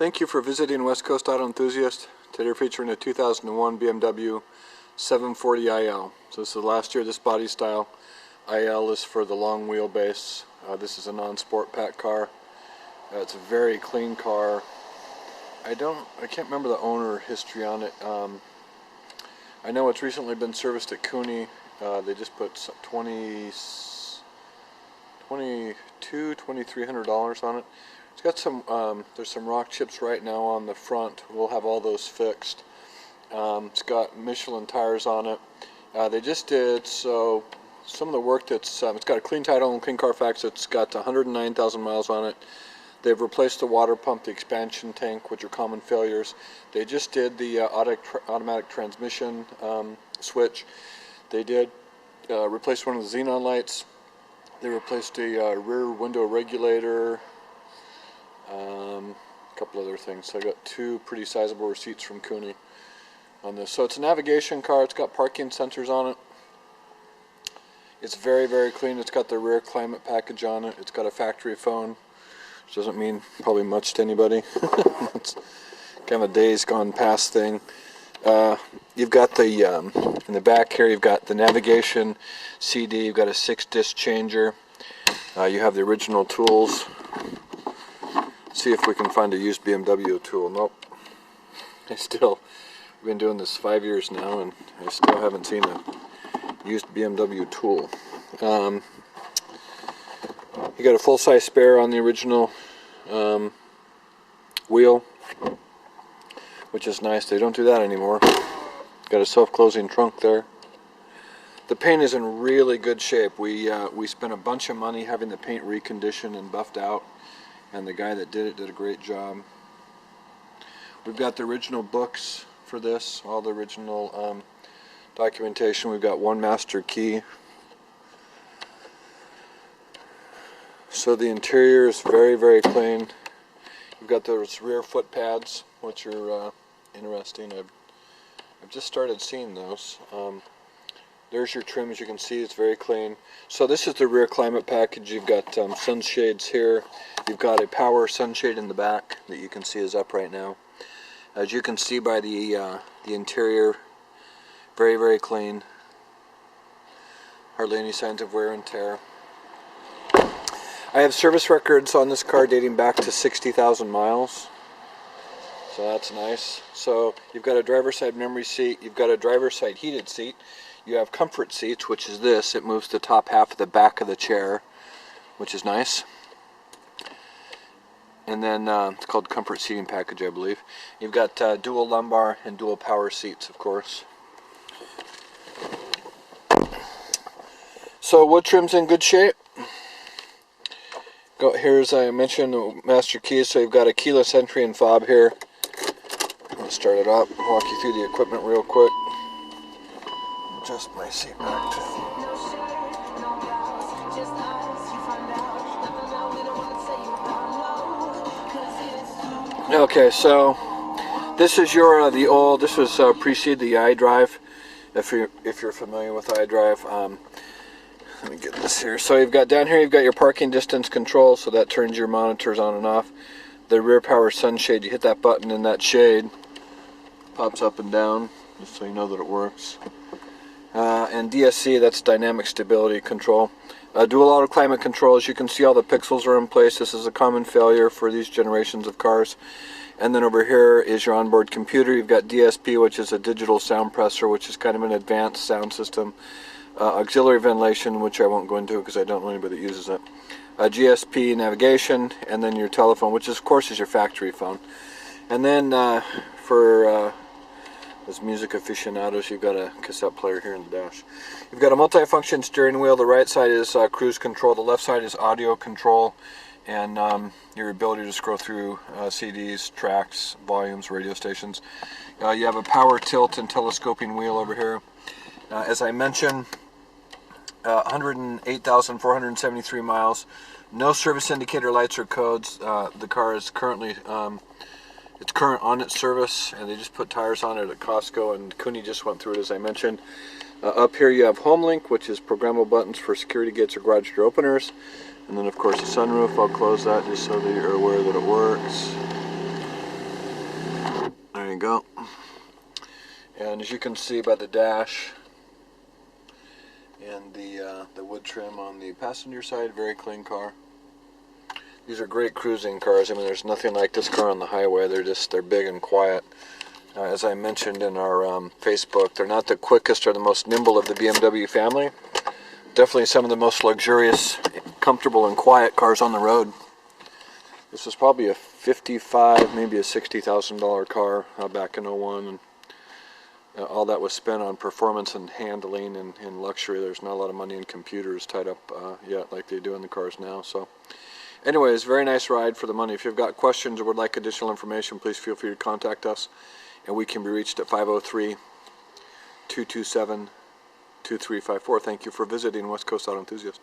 Thank you for visiting West Coast Auto Enthusiast. Today we're featuring a 2001 BMW 740 IL. So this is the last year of this body style. IL is for the long wheelbase. This is a non-sport pack car. It's a very clean car. I can't remember the owner history on it. I know it's recently been serviced at Cooney. They just put $2,300 on it. It's got some, there's some rock chips right now on the front. We'll have all those fixed. It's got Michelin tires on it. They just did, so some of the work that's, it's got a clean title and clean Carfax. It's got 109,000 miles on it. They've replaced the water pump, the expansion tank, which are common failures. They just did the automatic transmission switch. They did replace one of the xenon lights. They replaced a rear window regulator. A couple other things. So I got two pretty sizable receipts from Cooney on this. So it's a navigation car. It's got parking sensors on it. It's very, very clean. It's got the rear climate package on it. It's got a factory phone, which doesn't mean probably much to anybody. It's kind of a days gone past thing. You've got the in the back here, you've got the navigation CD. You've got a 6-disc changer. You have the original tools. See if we can find a used BMW tool. Nope. We've been doing this 5 years now, and I still haven't seen a used BMW tool. You got a full-size spare on the original wheel, which is nice. They don't do that anymore. Got a self-closing trunk there. The paint is in really good shape. We spent a bunch of money having the paint reconditioned and buffed out, and the guy that did it did a great job. We've got the original books for this, all the original documentation. We've got one master key. So the interior is very, very clean. You've got those rear foot pads, which are interesting. I've just started seeing those. There's your trim. As you can see, it's very clean. So this is the rear climate package. You've got sunshades here. You've got a power sunshade in the back that you can see is up right now. As you can see by the interior, very, very clean. Hardly any signs of wear and tear. I have service records on this car dating back to 60,000 miles. So that's nice. So you've got a driver's side memory seat. You've got a driver's side heated seat. You have comfort seats, which is this. It moves the top half of the back of the chair, which is nice. And then it's called comfort seating package, I believe. You've got dual lumbar and dual power seats, of course. So wood trim's in good shape. Here, as I mentioned, the master keys. So you've got a keyless entry and fob here. I'm going to start it up, walk you through the equipment real quick. Adjust my seat back too. Okay, so this is your this was precede the Idrive. If you're familiar with Idrive, let me get this here. So you've got down here, you've got your parking distance control, so that turns your monitors on and off. The rear power sunshade, you hit that button and that shade pops up and down, just so you know that it works. And DSC, that's dynamic stability control. Dual auto climate control. As you can see, all the pixels are in place. This is a common failure for these generations of cars. And then over here is your onboard computer. You've got DSP, which is a digital sound presser, which is kind of an advanced sound system. Auxiliary ventilation, which I won't go into because I don't know anybody that uses it. GSP navigation, and then your telephone, which is, of course is your factory phone. And then for as music aficionados, you've got a cassette player here in the dash. You've got a multi-function steering wheel. The right side is cruise control. The left side is audio control, and your ability to scroll through CDs, tracks, volumes, radio stations. You have a power tilt and telescoping wheel over here. As I mentioned, 108,473 miles. No service indicator lights or codes. The car is currently it's current on its service, and they just put tires on it at Costco, and Cooney just went through it, as I mentioned. Up here you have Home Link, which is programmable buttons for security gates or garage door openers. And then of course the sunroof. I'll close that just so that you're aware that it works. you go. And as you can see by the dash and the wood trim on the passenger side, very clean car. These are great cruising cars. I mean, there's nothing like this car on the highway. They're big and quiet. As I mentioned in our Facebook, they're not the quickest or the most nimble of the BMW family. Definitely some of the most luxurious, comfortable, and quiet cars on the road. This was probably a $55,000, maybe a $60,000 car back in '01, and all that was spent on performance and handling and luxury. There's not a lot of money in computers tied up yet like they do in the cars now. So, anyways, very nice ride for the money. If you've got questions or would like additional information, please feel free to contact us, and we can be reached at 503-227-2354. Thank you for visiting West Coast Auto Enthusiast.